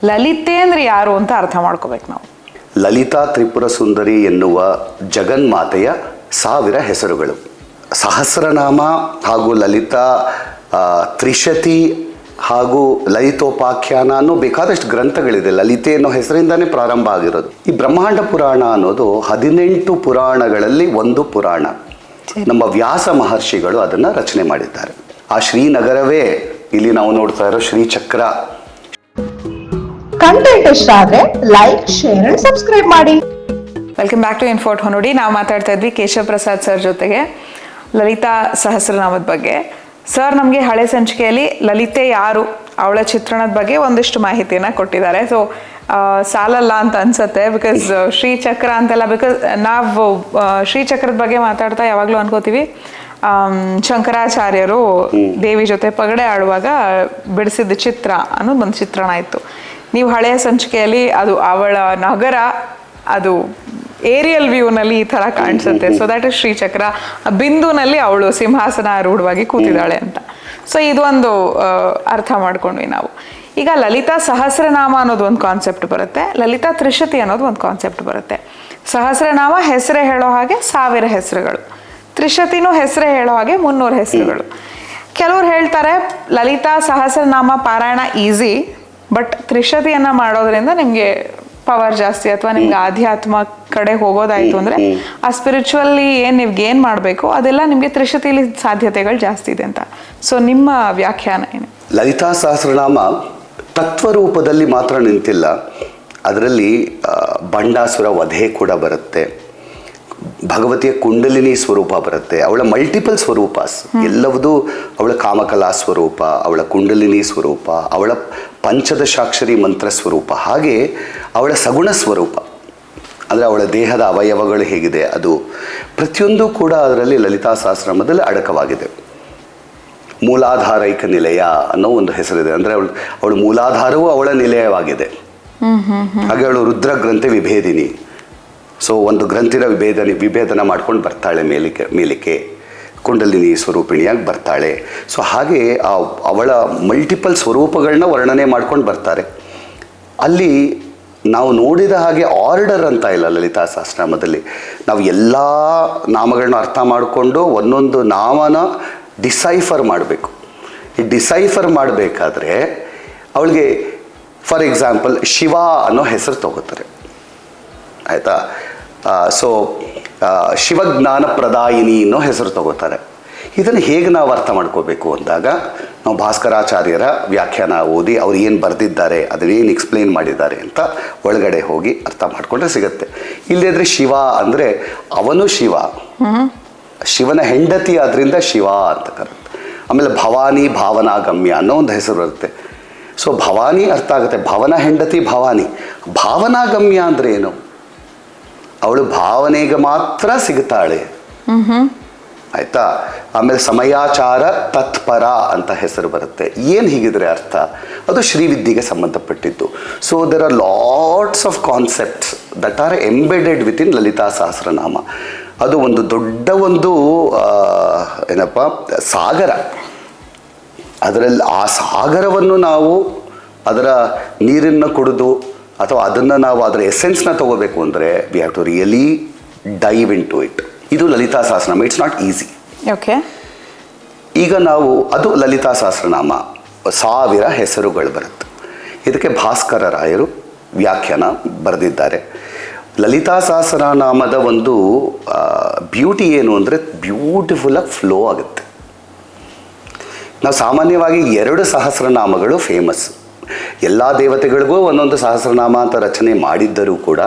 ಲಲಿತೆ ಅಂದ್ರೆ ಯಾರು ಅಂತ ಅರ್ಥ ಮಾಡ್ಕೋಬೇಕು ನಾವು. ಲಲಿತಾ ತ್ರಿಪುರ ಸುಂದರಿ ಎನ್ನುವ ಜಗನ್ಮಾತೆಯ 1000 ಹೆಸರುಗಳು. ಸಹಸ್ರನಾಮ ಹಾಗೂ ಲಲಿತಾ ತ್ರಿಶತಿ ಹಾಗೂ ಲಲಿತೋಪಾಖ್ಯಾನ ಅನ್ನೋ ಬೇಕಾದಷ್ಟು ಗ್ರಂಥಗಳಿದೆ. ಲಲಿತೆ ಅನ್ನೋ ಹೆಸರಿಂದಾನೇ ಪ್ರಾರಂಭ ಆಗಿರೋದು. ಈ ಬ್ರಹ್ಮಾಂಡ ಪುರಾಣ ಅನ್ನೋದು 18 ಪುರಾಣಗಳಲ್ಲಿ ಒಂದು ಪುರಾಣ. ನಮ್ಮ ವ್ಯಾಸ ಮಹರ್ಷಿಗಳು ಅದನ್ನ ರಚನೆ ಮಾಡಿದ್ದಾರೆ. ಆ ಶ್ರೀನಗರವೇ ಇಲ್ಲಿ ನಾವು ನೋಡ್ತಾ ಇರೋ ಶ್ರೀಚಕ್ರ. ಕಂಟೆಂಟ್ ಇಷ್ಟ ಆದ್ರೆ ಲೈಕ್, ಶೇರ್ ಅಂಡ್ ಸಬ್ಸ್ಕ್ರೈಬ್ ಮಾಡಿ. ವೆಲ್ಕಮ್ ಬ್ಯಾಕ್ ಟು ಇನ್ಫೋರ್ಟ್ ಹೊನ್ನಡಿ. ನಾವು ಮಾತಾಡ್ತಾ ಇದ್ವಿ ಕೇಶವ ಪ್ರಸಾದ್ ಸರ್ ಜೊತೆಗೆ ಲಲಿತಾ ಸಹಸ್ರನಾಮದ ಬಗ್ಗೆ. ಸರ್ ನಮಗೆ ಹಳೆ ಸಂಚಿಕೆಯಲ್ಲಿ ಲಲಿತೆ ಯಾರು, ಅವಳ ಚಿತ್ರಣದ ಬಗ್ಗೆ ಒಂದಿಷ್ಟು ಮಾಹಿತಿಯನ್ನ ಕೊಟ್ಟಿದ್ದಾರೆ. ಸೊ ಸಾಲಲ್ಲ ಅಂತ ಅನ್ಸುತ್ತೆ, ಬಿಕಾಸ್ ಶ್ರೀಚಕ್ರ ಅಂತೆಲ್ಲ, ಬಿಕಾಸ್ ನಾವು ಶ್ರೀಚಕ್ರದ ಬಗ್ಗೆ ಮಾತಾಡ್ತಾ ಯಾವಾಗಲೂ ಅನ್ಕೋತೀವಿ ಶಂಕರಾಚಾರ್ಯರು ದೇವಿ ಜೊತೆ ಪಗಡೆ ಆಡುವಾಗ ಬಿಡಿಸಿದ ಚಿತ್ರ ಅನ್ನೋದು ಒಂದು ಚಿತ್ರಣ ಇತ್ತು. ನೀವು ಹಳೆಯ ಸಂಚಿಕೆಯಲ್ಲಿ ಅದು ಅವಳ ನಗರ, ಅದು ಏರಿಯಲ್ ವ್ಯೂನಲ್ಲಿ ಈ ತರ ಕಾಣಿಸುತ್ತೆ. So that is Srichakra. ಬಿಂದುನಲ್ಲಿ ಅವಳು ಸಿಂಹಾಸನ ರೂಢವಾಗಿ ಕೂತಿದ್ದಾಳೆ ಅಂತ. ಸೊ ಇದು ಒಂದು ಅರ್ಥ ಮಾಡ್ಕೊಂಡ್ವಿ ನಾವು. ಈಗ ಲಲಿತಾ ಸಹಸ್ರನಾಮ ಅನ್ನೋದು ಒಂದು ಕಾನ್ಸೆಪ್ಟ್ ಬರುತ್ತೆ, ಲಲಿತಾ ತ್ರಿಶತಿ ಅನ್ನೋದು ಒಂದು ಕಾನ್ಸೆಪ್ಟ್ ಬರುತ್ತೆ. ಸಹಸ್ರನಾಮ ಹೆಸರೇ ಹೇಳೋ ಹಾಗೆ 1000 ಹೆಸರುಗಳು, ತ್ರಿಶತಿನೂ ಹೆಸರೇ ಹೇಳೋ ಹಾಗೆ 300 ಹೆಸರುಗಳು. ಕೆಲವ್ರು ಹೇಳ್ತಾರೆ ಲಲಿತಾ ಸಹಸ್ರನಾಮ ಪಾರಾಯಣ ಈಸಿ, ಬಟ್ ತ್ರಿಶತಿಯನ್ನ ಮಾಡೋದ್ರಿಂದ ನಿಮ್ಗೆ ಪವರ್ ಜಾಸ್ತಿ, ಅಥವಾ ನಿಮ್ಗೆ ಆಧ್ಯಾತ್ಮ ಕಡೆ ಹೋಗೋದಾಯ್ತು ಅಂದ್ರೆ ಆ ಸ್ಪಿರಿಚುವಲ್ಲಿ ನೀವು ಗೇನ್ ಮಾಡಬೇಕು, ಅದೆಲ್ಲ ನಿಮ್ಗೆ ತ್ರಿಶತಿಲಿ ಸಾಧ್ಯತೆಗಳು ಜಾಸ್ತಿ ಇದೆ ಅಂತ. ಸೊ ನಿಮ್ಮ ವ್ಯಾಖ್ಯಾನ ಏನು? ಲಲಿತಾ ಸಹಸ್ರನಾಮ ತತ್ವರೂಪದಲ್ಲಿ ಮಾತ್ರ ನಿಂತಿಲ್ಲ, ಅದರಲ್ಲಿ ಬಂಡಾಸುರ ವಧೆ ಕೂಡ ಬರುತ್ತೆ, ಭಗವತಿಯ ಕುಂಡಲಿನಿ ಸ್ವರೂಪ ಬರುತ್ತೆ, ಅವಳ ಮಲ್ಟಿಪಲ್ ಸ್ವರೂಪಾಸ್ ಎಲ್ಲವೂ, ಅವಳ ಕಾಮಕಲಾ ಸ್ವರೂಪ, ಅವಳ ಕುಂಡಲಿನಿ ಸ್ವರೂಪ, ಅವಳ ಪಂಚದಶಾಕ್ಷರಿ ಮಂತ್ರ ಸ್ವರೂಪ, ಹಾಗೆ ಅವಳ ಸಗುಣ ಸ್ವರೂಪ, ಅಂದರೆ ಅವಳ ದೇಹದ ಅವಯವಗಳು ಹೇಗಿದೆ ಅದು ಪ್ರತಿಯೊಂದು ಕೂಡ ಅದರಲ್ಲಿ ಲಲಿತಾ ಸಹಸ್ರನಾಮದಲ್ಲಿ ಅಡಕವಾಗಿದೆ. ಮೂಲಾಧಾರೈಕ ನಿಲಯ ಅನ್ನೋ ಒಂದು ಹೆಸರಿದೆ, ಅಂದರೆ ಅವಳ ಮೂಲಾಧಾರವೂ ಅವಳ ನಿಲಯವಾಗಿದೆ. ಹಾಗೆ ಅವಳು ರುದ್ರ ಗ್ರಂಥಿ ವಿಭೇದಿನಿ. ಸೊ ಒಂದು ಗ್ರಂಥಿನ ವಿಭೇದನ ಮಾಡ್ಕೊಂಡು ಬರ್ತಾಳೆ ಮೇಲಿಕೆ ಕುಂಡಲಿನಿ ಸ್ವರೂಪಿಣಿಯಾಗಿ ಬರ್ತಾಳೆ. ಸೊ ಹಾಗೆ ಅವಳ ಮಲ್ಟಿಪಲ್ ಸ್ವರೂಪಗಳನ್ನ ವರ್ಣನೆ ಮಾಡ್ಕೊಂಡು ಬರ್ತಾರೆ. ಅಲ್ಲಿ ನಾವು ನೋಡಿದ ಹಾಗೆ ಆರ್ಡರ್ ಅಂತ ಇಲ್ಲ ಲಲಿತಾ ಸಹಸ್ರನಾಮದಲ್ಲಿ. ನಾವು ಎಲ್ಲ ನಾಮಗಳನ್ನ ಅರ್ಥ ಮಾಡಿಕೊಂಡು ಒಂದೊಂದು ನಾಮನ ಡಿಸೈಫರ್ ಮಾಡಬೇಕು. ಈ ಡಿಸೈಫರ್ ಮಾಡಬೇಕಾದ್ರೆ ಅವಳಿಗೆ ಫಾರ್ ಎಕ್ಸಾಂಪಲ್ ಶಿವ ಅನ್ನೋ ಹೆಸರು ತಗೋತಾರೆ, ಆಯಿತಾ. ಸೊ ಶಿವಜ್ಞಾನ ಪ್ರದಾಯಿನಿ ಅನ್ನೋ ಹೆಸರು ತಗೋತಾರೆ. ಇದನ್ನು ಹೇಗೆ ನಾವು ಅರ್ಥ ಮಾಡ್ಕೋಬೇಕು ಅಂದಾಗ ನಾವು ಭಾಸ್ಕರಾಚಾರ್ಯರ ವ್ಯಾಖ್ಯಾನ ಓದಿ ಅವ್ರು ಏನು ಬರೆದಿದ್ದಾರೆ, ಅದನ್ನೇನು ಎಕ್ಸ್ಪ್ಲೇನ್ ಮಾಡಿದ್ದಾರೆ ಅಂತ ಒಳಗಡೆ ಹೋಗಿ ಅರ್ಥ ಮಾಡಿಕೊಂಡ್ರೆ ಸಿಗುತ್ತೆ. ಇಲ್ಲದಿದ್ರೆ ಶಿವ ಅಂದರೆ ಅವನು ಶಿವ, ಶಿವನ ಹೆಂಡತಿ, ಅದರಿಂದ ಶಿವ ಅಂತ ಕರುತ್ತೆ. ಆಮೇಲೆ ಭವಾನಿ ಭಾವನಾಗಮ್ಯ ಅನ್ನೋ ಒಂದು ಹೆಸರು ಬರುತ್ತೆ. ಸೊ ಭವಾನಿ ಅರ್ಥ ಆಗುತ್ತೆ, ಭವನ ಹೆಂಡತಿ ಭವಾನಿ. ಭಾವನಾಗಮ್ಯ ಅಂದರೆ ಏನು? ಅವಳು ಭಾವನೆಗೆ ಮಾತ್ರ ಸಿಗುತ್ತಾಳೆ, ಆಯ್ತಾ. ಆಮೇಲೆ ಸಮಯಾಚಾರ ತತ್ಪರ ಅಂತ ಹೆಸರು ಬರುತ್ತೆ. ಏನು ಹೀಗಿದ್ರೆ ಅರ್ಥ? ಅದು ಶ್ರೀವಿದ್ಯೆಗೆ ಸಂಬಂಧಪಟ್ಟಿದ್ದು. So there are lots of concepts that are embedded with in Lalita Sahasranama. ಅದು ಒಂದು ದೊಡ್ಡ ಒಂದು ಏನಪ್ಪ ಸಾಗರ. ಅದರಲ್ಲಿ ಆ ಸಾಗರವನ್ನು ನಾವು ಅದರ ನೀರನ್ನು ಕುಡಿದು ಅಥವಾ ಅದನ್ನು ನಾವು ಅದರ ಎಸೆನ್ಸ್ನ ತಗೋಬೇಕು ಅಂದರೆ we have to really dive into it. ಇದು Lalita Sahasranama. It's not easy. Okay, ಈಗ ನಾವು ಅದು ಲಲಿತಾ ಸಹಸ್ರನಾಮ 1000 ಹೆಸರುಗಳು ಬರುತ್ತೆ. ಇದಕ್ಕೆ ಭಾಸ್ಕರ ರಾಯರು ವ್ಯಾಖ್ಯಾನ ಬರೆದಿದ್ದಾರೆ. ಲಲಿತಾ ಸಹಸ್ರನಾಮದ ಒಂದು ಬ್ಯೂಟಿ ಏನು ಅಂದರೆ ಬ್ಯೂಟಿಫುಲ್ಲಾಗಿ ಫ್ಲೋ ಆಗುತ್ತೆ. ನಾವು ಸಾಮಾನ್ಯವಾಗಿ 2 ಸಹಸ್ರನಾಮಗಳು ಫೇಮಸ್. ಎಲ್ಲ ದೇವತೆಗಳಿಗೂ ಒಂದೊಂದು ಸಹಸ್ರನಾಮ ಅಂತ ರಚನೆ ಮಾಡಿದ್ದರೂ ಕೂಡ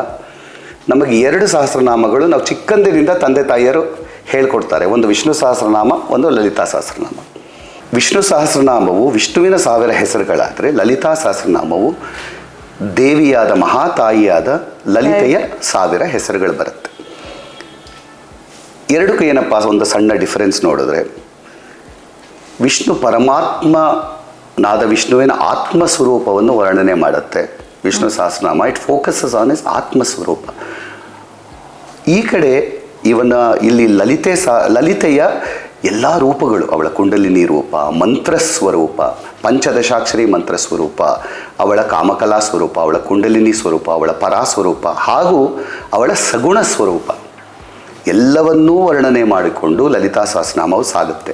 ನಮಗೆ 2 ಸಹಸ್ರನಾಮಗಳು ನಾವು ಚಿಕ್ಕಂದಿನಿಂದ ತಂದೆ ತಾಯಿಯರು ಹೇಳ್ಕೊಡ್ತಾರೆ. ಒಂದು ವಿಷ್ಣು ಸಹಸ್ರನಾಮ, ಒಂದು ಲಲಿತಾ ಸಹಸ್ರನಾಮ. ವಿಷ್ಣು ಸಹಸ್ರನಾಮವು ವಿಷ್ಣುವಿನ 1000 ಹೆಸರುಗಳಾದರೆ ಲಲಿತಾ ಸಹಸ್ರನಾಮವು ದೇವಿಯಾದ ಮಹಾತಾಯಿಯಾದ ಲಲಿತೆಯ 1000 ಹೆಸರುಗಳು ಬರುತ್ತೆ. ಎರಡಕ್ಕೂ ಏನಪ್ಪ ಒಂದು ಸಣ್ಣ ಡಿಫರೆನ್ಸ್ ನೋಡಿದ್ರೆ, ವಿಷ್ಣು ಪರಮಾತ್ಮನಾದ ವಿಷ್ಣುವಿನ ಆತ್ಮಸ್ವರೂಪವನ್ನು ವರ್ಣನೆ ಮಾಡುತ್ತೆ Vishnu Sahasranama. It focuses on is ಆತ್ಮಸ್ವರೂಪ. ಈ ಕಡೆ ಇಲ್ಲಿ ಲಲಿತೆಯ ಎಲ್ಲ ರೂಪಗಳು, ಅವಳ ಕುಂಡಲಿನಿ ರೂಪ, ಮಂತ್ರಸ್ವರೂಪ, ಪಂಚದಶಾಕ್ಷರಿ ಮಂತ್ರಸ್ವರೂಪ, ಅವಳ ಕಾಮಕಲಾ ಸ್ವರೂಪ, ಅವಳ ಕುಂಡಲಿನಿ ಸ್ವರೂಪ, ಅವಳ ಪರಾ ಸ್ವರೂಪ ಹಾಗೂ ಅವಳ ಸಗುಣ ಸ್ವರೂಪ ಎಲ್ಲವನ್ನೂ ವರ್ಣನೆ ಮಾಡಿಕೊಂಡು ಲಲಿತಾ ಸಹಸ್ರನಾಮವು ಸಾಗುತ್ತೆ.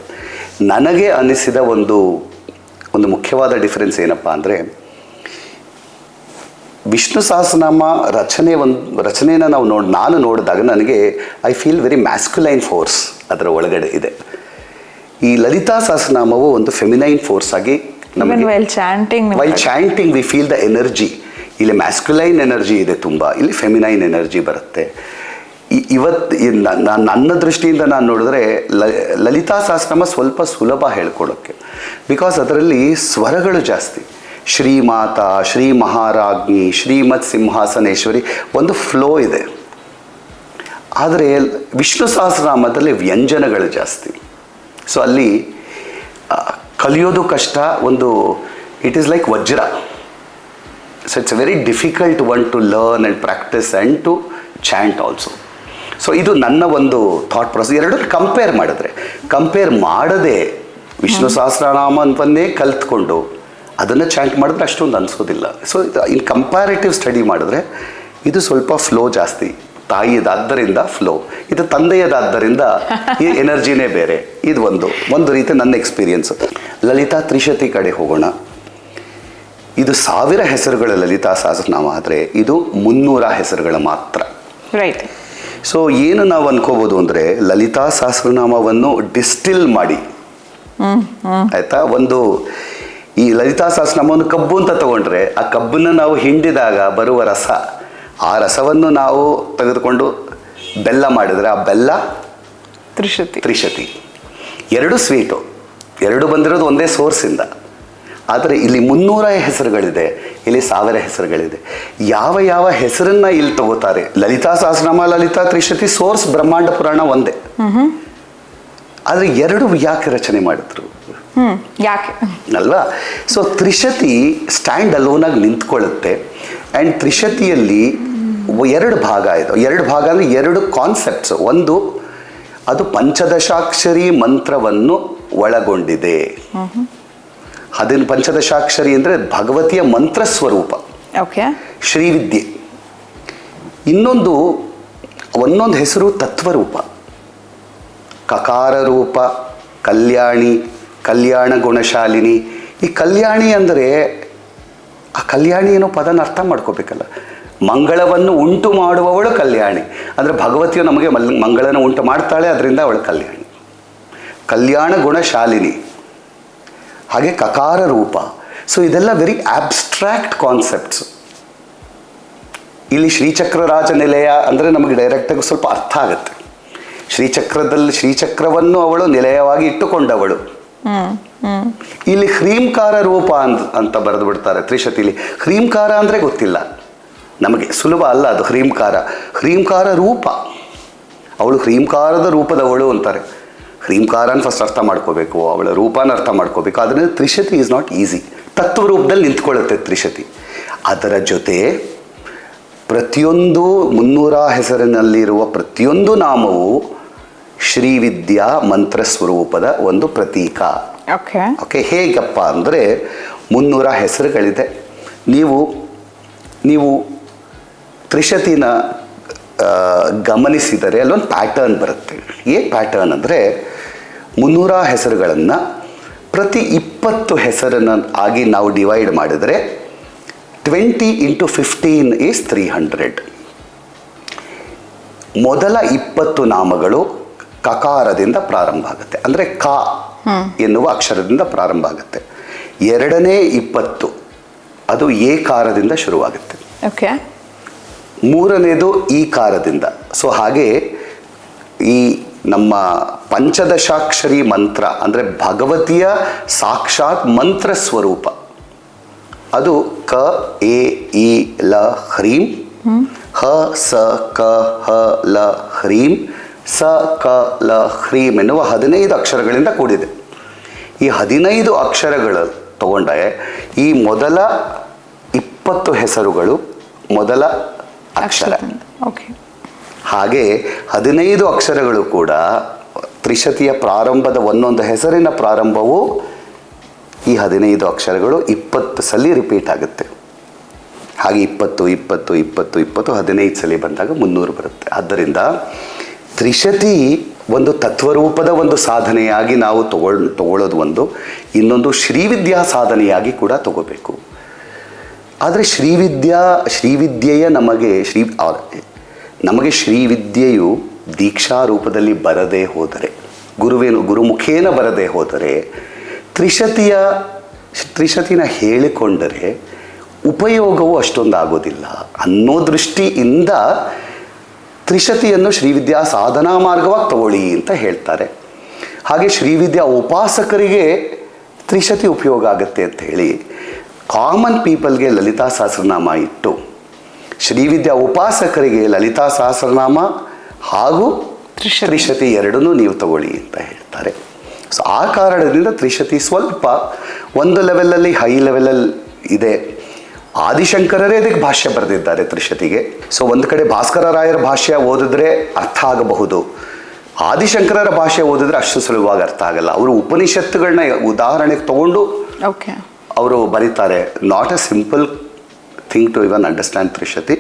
ನನಗೆ ಅನ್ನಿಸಿದ ಒಂದು ಮುಖ್ಯವಾದ ಡಿಫರೆನ್ಸ್ ಏನಪ್ಪ ಅಂದರೆ, ವಿಷ್ಣು ಸಹಸ್ರನಾಮ ರಚನೆಯನ್ನು ನಾನು ನೋಡಿದಾಗ ನನಗೆ I feel very masculine force ಅದರ ಒಳಗಡೆ ಇದೆ. ಈ ಲಲಿತಾ ಸಹಸ್ರನಾಮವು ಒಂದು ಫೆಮಿನೈನ್ ಫೋರ್ಸ್ ಆಗಿ ನಮಗೆ while chanting we feel the energy. ಇಲ್ಲಿ ಮ್ಯಾಸ್ಕ್ಯುಲೈನ್ ಎನರ್ಜಿ ಇದೆ ತುಂಬ, ಇಲ್ಲಿ ಫೆಮಿನೈನ್ ಎನರ್ಜಿ ಬರುತ್ತೆ. ನನ್ನ ದೃಷ್ಟಿಯಿಂದ ನಾನು ನೋಡಿದ್ರೆ ಲಲಿತಾ ಸಹಸ್ರನಾಮ ಸ್ವಲ್ಪ ಸುಲಭ ಹೇಳ್ಕೊಳ್ಳೋಕ್ಕೆ, ಬಿಕಾಸ್ ಅದರಲ್ಲಿ ಸ್ವರಗಳು ಜಾಸ್ತಿ. ಶ್ರೀಮಾತಾ, ಶ್ರೀ ಮಹಾರಾಜ್ಞಿ, ಶ್ರೀಮತ್ ಸಿಂಹಾಸನೇಶ್ವರಿ ಒಂದು ಫ್ಲೋ ಇದೆ. ಆದರೆ ವಿಷ್ಣು ಸಹಸ್ರನಾಮದಲ್ಲಿ ವ್ಯಂಜನಗಳು ಜಾಸ್ತಿ. ಸೊ ಅಲ್ಲಿ ಕಲಿಯೋದು ಕಷ್ಟ. It is like vajra. So it's a very difficult one to learn and practise and to chant also. So ಇದು ನನ್ನ ಒಂದು ಥಾಟ್ ಪ್ರಾಸೆಸ್. ಎರಡೂ ಕಂಪೇರ್ ಮಾಡದೆ ವಿಷ್ಣು ಸಹಸ್ರನಾಮವನ್ನೇ ಕಲ್ತ್ಕೊಂಡು ಅದನ್ನು ಚಾಂಟ್ ಮಾಡಿದ್ರೆ ಅಷ್ಟೊಂದು ಅನಿಸೋದಿಲ್ಲ. ಸೊ ಇನ್ ಕಂಪ್ಯಾರಿಟಿವ್ ಸ್ಟಡಿ ಮಾಡಿದ್ರೆ ಇದು ಸ್ವಲ್ಪ ಫ್ಲೋ ಜಾಸ್ತಿ. ತಾಯಿಯದಾದ್ದರಿಂದ ಫ್ಲೋ, ಇದು ತಂದೆಯದಾದ್ದರಿಂದ ಈ ಎನರ್ಜಿನೇ ಬೇರೆ. ಇದು ಒಂದು ರೀತಿ ನನ್ನ ಎಕ್ಸ್ಪೀರಿಯನ್ಸ್. ಲಲಿತಾ ತ್ರಿಶತಿ ಕಡೆ ಹೋಗೋಣ. ಇದು 1000 ಹೆಸರುಗಳ ಲಲಿತಾ ಸಹಸ್ರನಾಮ ಆದರೆ ಇದು 300 ಹೆಸರುಗಳ ಮಾತ್ರ. ರೈಟ್. ಸೊ ಏನು ನಾವು ಅನ್ಕೋಬೋದು ಅಂದರೆ, ಲಲಿತಾ ಸಹಸ್ರನಾಮವನ್ನು ಡಿಸ್ಟಿಲ್ ಮಾಡಿ, ಆಯಿತಾ, ಈ ಲಲಿತಾ ಸಹಸ್ರನಾಮವನ್ನು ಕಬ್ಬು ಅಂತ ತಗೊಂಡ್ರೆ ಆ ಕಬ್ಬನ್ನು ನಾವು ಹಿಂಡಿದಾಗ ಬರುವ ರಸ, ಆ ರಸವನ್ನು ನಾವು ತೆಗೆದುಕೊಂಡು ಬೆಲ್ಲ ಮಾಡಿದರೆ ಆ ಬೆಲ್ಲ ತ್ರಿಶತಿ. 2 ಸ್ವೀಟು, 2 ಬಂದಿರೋದು ಒಂದೇ ಸೋರ್ಸಿಂದ. ಆದರೆ ಇಲ್ಲಿ 300 ಹೆಸರುಗಳಿದೆ, ಇಲ್ಲಿ 1000 ಹೆಸರುಗಳಿದೆ. ಯಾವ ಹೆಸರನ್ನ ಇಲ್ಲಿ ತಗೋತಾರೆ? ಲಲಿತಾ ಸಹಸ್ರನಾಮ, ಲಲಿತಾ ತ್ರಿಶತಿ, ಸೋರ್ಸ್ ಬ್ರಹ್ಮಾಂಡ ಪುರಾಣ ಒಂದೇ. ಆದರೆ 2 ಯಾಕೆ ರಚನೆ ಮಾಡಿದ್ರು? ಯಾಕೆ ಅಲ್ವಾ? ಸೊ ತ್ರಿಶತಿ ಸ್ಟ್ಯಾಂಡ್ ಅಲೋನಾಗಿ ನಿಂತ್ಕೊಳ್ಳುತ್ತೆ. ಆ್ಯಂಡ್ ತ್ರಿಶತಿಯಲ್ಲಿ 2 ಭಾಗ ಇದೆ. 2 ಭಾಗ ಅಂದರೆ 2 ಕಾನ್ಸೆಪ್ಟ್ಸ್. ಒಂದು, ಅದು ಪಂಚದಶಾಕ್ಷರಿ ಮಂತ್ರವನ್ನು ಒಳಗೊಂಡಿದೆ. ಅದನ್ನು ಪಂಚದಶಾಕ್ಷರಿ ಅಂದರೆ ಭಗವತಿಯ ಮಂತ್ರ ಸ್ವರೂಪ, ಶ್ರೀವಿದ್ಯೆ. ಒಂದೊಂದು ಹೆಸರು ತತ್ವರೂಪ. ಕಕಾರ ರೂಪ, ಕಲ್ಯಾಣಿ, ಕಲ್ಯಾಣ ಗುಣಶಾಲಿನಿ. ಈ ಕಲ್ಯಾಣಿ ಅಂದರೆ, ಆ ಕಲ್ಯಾಣಿ ಏನೋ ಪದನ ಅರ್ಥ ಮಾಡ್ಕೋಬೇಕಲ್ಲ. ಮಂಗಳವನ್ನು ಉಂಟು ಮಾಡುವವಳು ಕಲ್ಯಾಣಿ ಅಂದರೆ ಭಗವತಿಯು ನಮಗೆ ಮಂಗಳನ ಉಂಟು ಮಾಡ್ತಾಳೆ, ಅದರಿಂದ ಅವಳು ಕಲ್ಯಾಣಿ. ಕಲ್ಯಾಣ ಗುಣಶಾಲಿನಿ, ಹಾಗೆ ಕಕಾರ ರೂಪ. ಸೊ ಇದೆಲ್ಲ ವೆರಿ ಆಬ್ಸ್ಟ್ರಾಕ್ಟ್ ಕಾನ್ಸೆಪ್ಟ್ಸ್. ಇಲ್ಲಿ ಶ್ರೀಚಕ್ರರಾಜ ನಿಲಯ ಅಂದರೆ ನಮಗೆ ಡೈರೆಕ್ಟಾಗಿ ಸ್ವಲ್ಪ ಅರ್ಥ ಆಗುತ್ತೆ. ಶ್ರೀಚಕ್ರವನ್ನು ಅವಳು ನಿಲಯವಾಗಿ ಇಟ್ಟುಕೊಂಡವಳು. ಇಲ್ಲಿ ಹ್ರೀಂಕಾರ ರೂಪ ಅಂತ ಬರೆದು ಬಿಡ್ತಾರೆ ತ್ರಿಶತಿಲಿ. ಹ್ರೀಂಕಾರ ಅಂದರೆ ಗೊತ್ತಿಲ್ಲ ನಮಗೆ, ಸುಲಭ ಅಲ್ಲ ಅದು. ಹ್ರೀಂಕಾರ ರೂಪ, ಅವಳು ಹ್ರೀಂಕಾರದ ರೂಪದವಳು ಅಂತಾರೆ. ಹ್ರೀಂಕಾರನ ಫಸ್ಟ್ ಅರ್ಥ ಮಾಡ್ಕೋಬೇಕು, ಅವಳ ರೂಪನ ಅರ್ಥ ಮಾಡ್ಕೋಬೇಕು. ಅದರಿಂದ ತ್ರಿಶತಿ ಈಸ್ ನಾಟ್ ಈಸಿ. ತತ್ವರೂಪದಲ್ಲಿ ನಿಂತ್ಕೊಳ್ಳುತ್ತೆ ತ್ರಿಶತಿ. ಅದರ ಜೊತೆ ಪ್ರತಿಯೊಂದು 300 ಹೆಸರಿನಲ್ಲಿರುವ ಪ್ರತಿಯೊಂದು ನಾಮವು ಶ್ರೀವಿದ್ಯಾ ಮಂತ್ರ ಸ್ವರೂಪದ ಒಂದು ಪ್ರತೀಕ. ಓಕೆ, ಹೇಗಪ್ಪ ಅಂದರೆ 300 ಹೆಸರುಗಳಿದೆ. ನೀವು ತ್ರಿಶತಿನ ಗಮನಿಸಿದರೆ ಅಲ್ಲೊಂದು ಪ್ಯಾಟರ್ನ್ ಬರುತ್ತೆ. ಏನು ಪ್ಯಾಟರ್ನ್ ಅಂದರೆ, 300 ಹೆಸರುಗಳನ್ನು ಪ್ರತಿ 20 ಹೆಸರನ್ನು ಆಗಿ ನಾವು ಡಿವೈಡ್ ಮಾಡಿದರೆ 20 × 15 ಈಸ್ 300. ಮೊದಲ 20 ನಾಮಗಳು ಕಕಾರದಿಂದ ಪ್ರಾರಂಭ ಆಗುತ್ತೆ, ಅಂದರೆ ಕ ಎನ್ನುವ ಅಕ್ಷರದಿಂದ ಪ್ರಾರಂಭ ಆಗುತ್ತೆ. ಎರಡನೇ 20 ಅದು ಏಕಾರದಿಂದ ಶುರುವಾಗುತ್ತೆ. ಓಕೆ. ಮೂರನೇದು ಈ ಕಾರದಿಂದ. ಸೊ ಹಾಗೆ ಈ ನಮ್ಮ ಪಂಚದಶಾಕ್ಷರಿ ಮಂತ್ರ ಅಂದರೆ ಭಗವತಿಯ ಸಾಕ್ಷಾತ್ ಮಂತ್ರ ಸ್ವರೂಪ, ಅದು ಕ ಎ ಇ ಲ ಹ್ರೀಂ, ಹ ಸ ಕ ಹ ಲ ಹ್ರೀಂ, ಸ ಕ ಲ ಹ್ರೀಂ ಎನ್ನುವ 15 ಅಕ್ಷರಗಳಿಂದ ಕೂಡಿದೆ. ಈ 15 ಅಕ್ಷರಗಳು ತಗೊಂಡ್ರೆ ಈ ಮೊದಲ 20 ಹೆಸರುಗಳು ಮೊದಲ ಅಕ್ಷರ. ಹಾಗೆ 15 ಅಕ್ಷರಗಳು ಕೂಡ ತ್ರಿಶತಿಯ ಪ್ರಾರಂಭದ ಒಂದೊಂದು ಹೆಸರಿನ ಪ್ರಾರಂಭವು ಈ 15 ಅಕ್ಷರಗಳು 20 ಸಲ ರಿಪೀಟ್ ಆಗುತ್ತೆ. ಹಾಗೆ 20 20 20 20 15 ಸಲ ಬಂದಾಗ 300 ಬರುತ್ತೆ. ಆದ್ದರಿಂದ ತ್ರಿಶತಿ ಒಂದು ತತ್ವರೂಪದ ಒಂದು ಸಾಧನೆಯಾಗಿ ನಾವು ತಗೊಳ್ಳೋದು ಒಂದು, ಇನ್ನೊಂದು ಶ್ರೀವಿದ್ಯಾ ಸಾಧನೆಯಾಗಿ ಕೂಡ ತಗೋಬೇಕು. ಆದರೆ ಶ್ರೀವಿದ್ಯೆಯ ನಮಗೆ ಶ್ರೀವಿದ್ಯೆಯು ದೀಕ್ಷಾ ರೂಪದಲ್ಲಿ ಬರದೇ ಹೋದರೆ, ಗುರುಮುಖೇನ ಬರದೇ ಹೋದರೆ, ತ್ರಿಶತಿನ ಹೇಳಿಕೊಂಡರೆ ಉಪಯೋಗವು ಅಷ್ಟೊಂದು ಆಗೋದಿಲ್ಲ ಅನ್ನೋ ದೃಷ್ಟಿಯಿಂದ ತ್ರಿಶತಿಯನ್ನು ಶ್ರೀವಿದ್ಯಾ ಸಾಧನಾ ಮಾರ್ಗವಾಗಿ ತಗೊಳ್ಳಿ ಅಂತ ಹೇಳ್ತಾರೆ. ಹಾಗೆ ಶ್ರೀವಿದ್ಯಾ ಉಪಾಸಕರಿಗೆ ತ್ರಿಶತಿ ಉಪಯೋಗ ಆಗುತ್ತೆ ಅಂತ ಹೇಳಿ ಕಾಮನ್ ಪೀಪಲ್ಗೆ ಲಲಿತಾ ಸಹಸ್ರನಾಮ ಇಟ್ಟು, ಶ್ರೀವಿದ್ಯಾ ಉಪಾಸಕರಿಗೆ ಲಲಿತಾ ಸಹಸ್ರನಾಮ ಹಾಗೂ ತ್ರಿಶತಿ ಎರಡನ್ನೂ ನೀವು ತಗೊಳ್ಳಿ ಅಂತ ಹೇಳ್ತಾರೆ. ಸೊ ಆ ಕಾರಣದಿಂದ ತ್ರಿಶತಿ ಸ್ವಲ್ಪ ಒಂದು ಲೆವೆಲಲ್ಲಿ ಹೈ ಲೆವೆಲಲ್ಲಿ ಇದೆ. ಆದಿಶಂಕರರೇ ಇದಕ್ಕೆ ಭಾಷ್ಯ ಬರೆದಿದ್ದಾರೆ ತ್ರಿಶತಿಗೆ. ಸೊ ಒಂದು ಕಡೆ ಭಾಸ್ಕರ ರಾಯರ ಭಾಷ್ಯ ಓದಿದ್ರೆ ಅರ್ಥ ಆಗಬಹುದು, ಆದಿಶಂಕರರ ಭಾಷೆ ಓದಿದ್ರೆ ಅಷ್ಟು ಸುಲಭವಾಗಿ ಅರ್ಥ ಆಗಲ್ಲ. ಅವರು ಉಪನಿಷತ್ತುಗಳನ್ನ ಉದಾಹರಣೆಗೆ ತಗೊಂಡು ಅವರು ಬರೀತಾರೆ. Not a simple thing to even understand Trishati.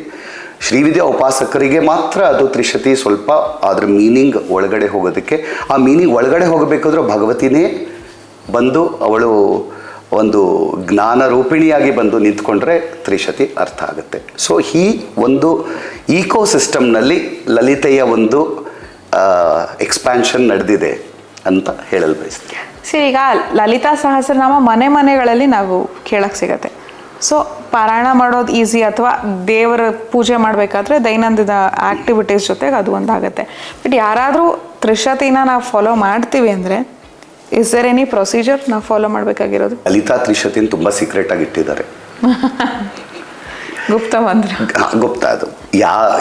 Srividya ಉಪಾಸಕರಿಗೆ ಮಾತ್ರ ಅದು ತ್ರಿಶತಿ ಸ್ವಲ್ಪ ಅದರ ಮೀನಿಂಗ್ ಒಳಗಡೆ ಹೋಗೋದಕ್ಕೆ, ಆ ಮೀನಿಂಗ್ ಒಳಗಡೆ ಹೋಗಬೇಕಾದ್ರೆ ಭಗವತಿನೇ ಬಂದು ಅವಳು ಒಂದು ಜ್ಞಾನ ರೂಪಿಣಿಯಾಗಿ ಬಂದು ನಿಂತ್ಕೊಂಡ್ರೆ ತ್ರಿಶತಿ ಅರ್ಥ ಆಗುತ್ತೆ. ಸೊ ಈ ಒಂದು ಈಕೋ ಸಿಸ್ಟಮ್ನಲ್ಲಿ ಲಲಿತೆಯ ಒಂದು ಎಕ್ಸ್ಪ್ಯಾನ್ಷನ್ ನಡೆದಿದೆ ಅಂತ ಹೇಳಲು ಬಯಸ್ತೀನಿ. ಸರಿ, ಈಗ ಲಲಿತಾ ಸಹಸ್ರನಾಮ ಮನೆಗಳಲ್ಲಿ ನಾವು ಕೇಳಕ್ಕೆ ಸಿಗತ್ತೆ. ಸೊ ಪಾರಾಯಣ ಮಾಡೋದು ಈಸಿ, ಅಥವಾ ದೇವರ ಪೂಜೆ ಮಾಡಬೇಕಾದ್ರೆ ದೈನಂದಿನ ಆ್ಯಕ್ಟಿವಿಟೀಸ್ ಜೊತೆಗೆ ಅದು ಒಂದಾಗುತ್ತೆ. ಬಟ್ ಯಾರಾದರೂ ತ್ರಿಶತಿನ ನಾವು ಫಾಲೋ ಮಾಡ್ತೀವಿ ಅಂದರೆ ಇಸ್ ದೇರ್ ಎನಿ ಪ್ರೊಸೀಜರ್ ನಾವು ಫಾಲೋ ಮಾಡಬೇಕಾಗಿರೋದು? ಲಲಿತಾ ತ್ರಿಶತಿನ ತುಂಬ ಸೀಕ್ರೆಟ್ ಆಗಿ ಇಟ್ಟಿದ್ದಾರೆ. ಗುಪ್ತ ಮಂತ್ರ, ಗುಪ್ತ ಅದು.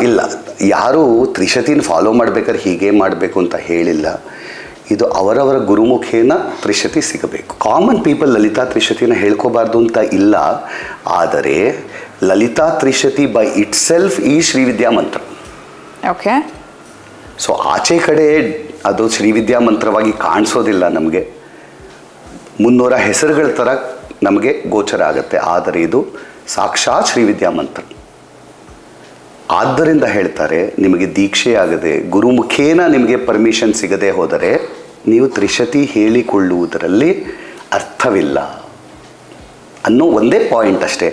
ಇಲ್ಲ, ಯಾರು ತ್ರಿಶತಿನ ಫಾಲೋ ಮಾಡ್ಬೇಕಾದ್ರೆ ಹೀಗೆ ಮಾಡಬೇಕು ಅಂತ ಹೇಳಿಲ್ಲ. ಇದು ಅವರವರ ಗುರುಮುಖೇನ ತ್ರಿಶತಿ ಸಿಗಬೇಕು. ಕಾಮನ್ ಪೀಪಲ್ ಲಲಿತಾ ತ್ರಿಶತಿನ ಹೇಳ್ಕೋಬಾರ್ದು ಅಂತ ಇಲ್ಲ, ಆದರೆ ಲಲಿತಾ ತ್ರಿಶತಿ ಬೈ ಇಟ್ ಸೆಲ್ಫ್ ಈ ಶ್ರೀವಿದ್ಯಾ ಮಂತ್ರ. ಓಕೆ. ಸೊ ಆಚೆ ಕಡೆ ಅದು ಶ್ರೀವಿದ್ಯಾ ಮಂತ್ರವಾಗಿ ಕಾಣಿಸೋದಿಲ್ಲ ನಮಗೆ, 300 ಹೆಸರುಗಳ ಥರ ನಮಗೆ ಗೋಚರ ಆಗುತ್ತೆ, ಆದರೆ ಇದು ಸಾಕ್ಷಾತ್ ಶ್ರೀವಿದ್ಯಾ ಮಂತ್ರ. ಆದ್ದರಿಂದ ಹೇಳ್ತಾರೆ, ನಿಮಗೆ ದೀಕ್ಷೆ ಆಗದೆ ಗುರುಮುಖೇನ ನಿಮಗೆ ಪರ್ಮಿಷನ್ ಸಿಗದೆ ಹೋದರೆ ನೀವು ತ್ರಿಶತಿ ಹೇಳಿಕೊಳ್ಳುವುದರಲ್ಲಿ ಅರ್ಥವಿಲ್ಲ ಅನ್ನೋ ಒಂದೇ ಪಾಯಿಂಟ್ ಅಷ್ಟೇ.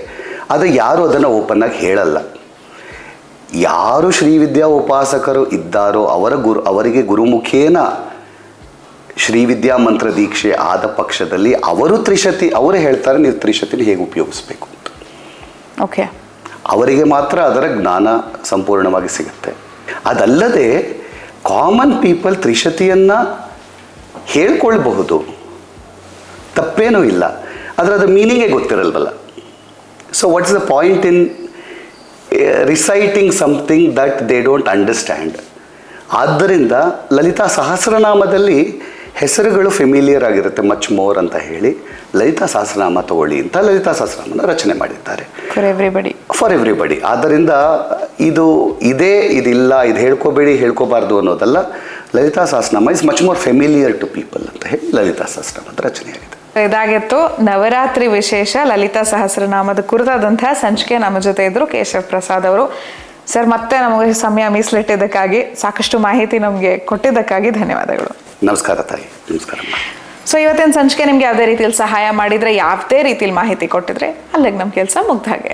ಆದರೆ ಯಾರು ಅದನ್ನು ಓಪನ್ನಾಗಿ ಹೇಳಲ್ಲ. ಯಾರು ಶ್ರೀವಿದ್ಯಾ ಉಪಾಸಕರು ಇದ್ದಾರೋ ಅವರಿಗೆ ಗುರುಮುಖೇನ ಶ್ರೀವಿದ್ಯಾ ಮಂತ್ರ ದೀಕ್ಷೆ ಆದ ಪಕ್ಷದಲ್ಲಿ ಅವರೇ ಹೇಳ್ತಾರೆ ನೀವು ತ್ರಿಶತಿನ ಹೇಗೆ ಉಪಯೋಗಿಸ್ಬೇಕು ಅಂತ. ಓಕೆ. ಅವರಿಗೆ ಮಾತ್ರ ಅದರ ಜ್ಞಾನ ಸಂಪೂರ್ಣವಾಗಿ ಸಿಗುತ್ತೆ. ಅದಲ್ಲದೆ ಕಾಮನ್ ಪೀಪಲ್ ತ್ರಿಶತಿಯನ್ನು ಹೇಳ್ಕೊಳ್ಬಹುದು, ತಪ್ಪೇನೂ ಇಲ್ಲ, ಆದರೆ ಅದು ಮೀನಿಂಗೇ ಗೊತ್ತಿರಲ್ವಲ್ಲ. So what is the point in reciting something that they don't understand. ಆದ್ದರಿಂದ ಲಲಿತಾ ಸಹಸ್ರನಾಮದಲ್ಲಿ ಹೆಸರುಗಳು ಫೆಮಿಲಿಯರ್ ಆಗಿರುತ್ತೆ, ಮಚ್ ಮೋರ್ ಅಂತ ಹೇಳಿ ಲಲಿತಾ ಸಹಸ್ರನಾಮ ತಗೊಳ್ಳಿ ಅಂತ ಲಲಿತಾ ಸಹಸ್ರನಾಮನ ರಚನೆ ಮಾಡಿದ್ದಾರೆ ಫಾರ್ ಎವ್ರಿಬಡಿ. ಆದ್ದರಿಂದ ಇದಿಲ್ಲ, ಇದು ಹೇಳ್ಕೋಬಾರ್ದು ಅನ್ನೋದಲ್ಲ. Lalita Sahasranama is much more familiar to people ಅಂತ ಹೇಳಿ ಲಲಿತಾ ಸಹಸ್ರನಾಮದ ರಚನೆಯಾಗಿದೆ. ಇದಾಗಿತ್ತು ನವರಾತ್ರಿ ವಿಶೇಷ ಲಲಿತಾ ಸಹಸ್ರನಾಮದ ಕುರಿತಾದಂತಹ ಸಂಚಿಕೆ. ನಮ್ಮ ಜೊತೆ ಇದ್ರು ಕೇಶವ್ ಪ್ರಸಾದ್ ಅವರು. ಸರ್, ಮತ್ತೆ ನಮಗೆ ಸಮಯ ಮೀಸಲಿಟ್ಟಿದ್ದಕ್ಕಾಗಿ, ಸಾಕಷ್ಟು ಮಾಹಿತಿ ನಮಗೆ ಕೊಟ್ಟಿದ್ದಕ್ಕಾಗಿ ಧನ್ಯವಾದಗಳು. ನಮಸ್ಕಾರ ತಾಯಿ. ನಮಸ್ಕಾರ. ಸೊ ಇವತ್ತಿನ ಸಂಚಿಕೆ ನಿಮ್ಗೆ ಯಾವುದೇ ರೀತಿಯಲ್ಲಿ ಸಹಾಯ ಮಾಡಿದ್ರೆ, ಯಾವುದೇ ರೀತಿಯಲ್ಲಿ ಮಾಹಿತಿ ಕೊಟ್ಟಿದ್ರೆ ಅಲ್ಲಿಗೆ ನಮ್ಮ ಕೆಲಸ ಮುಗ್ದ ಹಾಗೆ.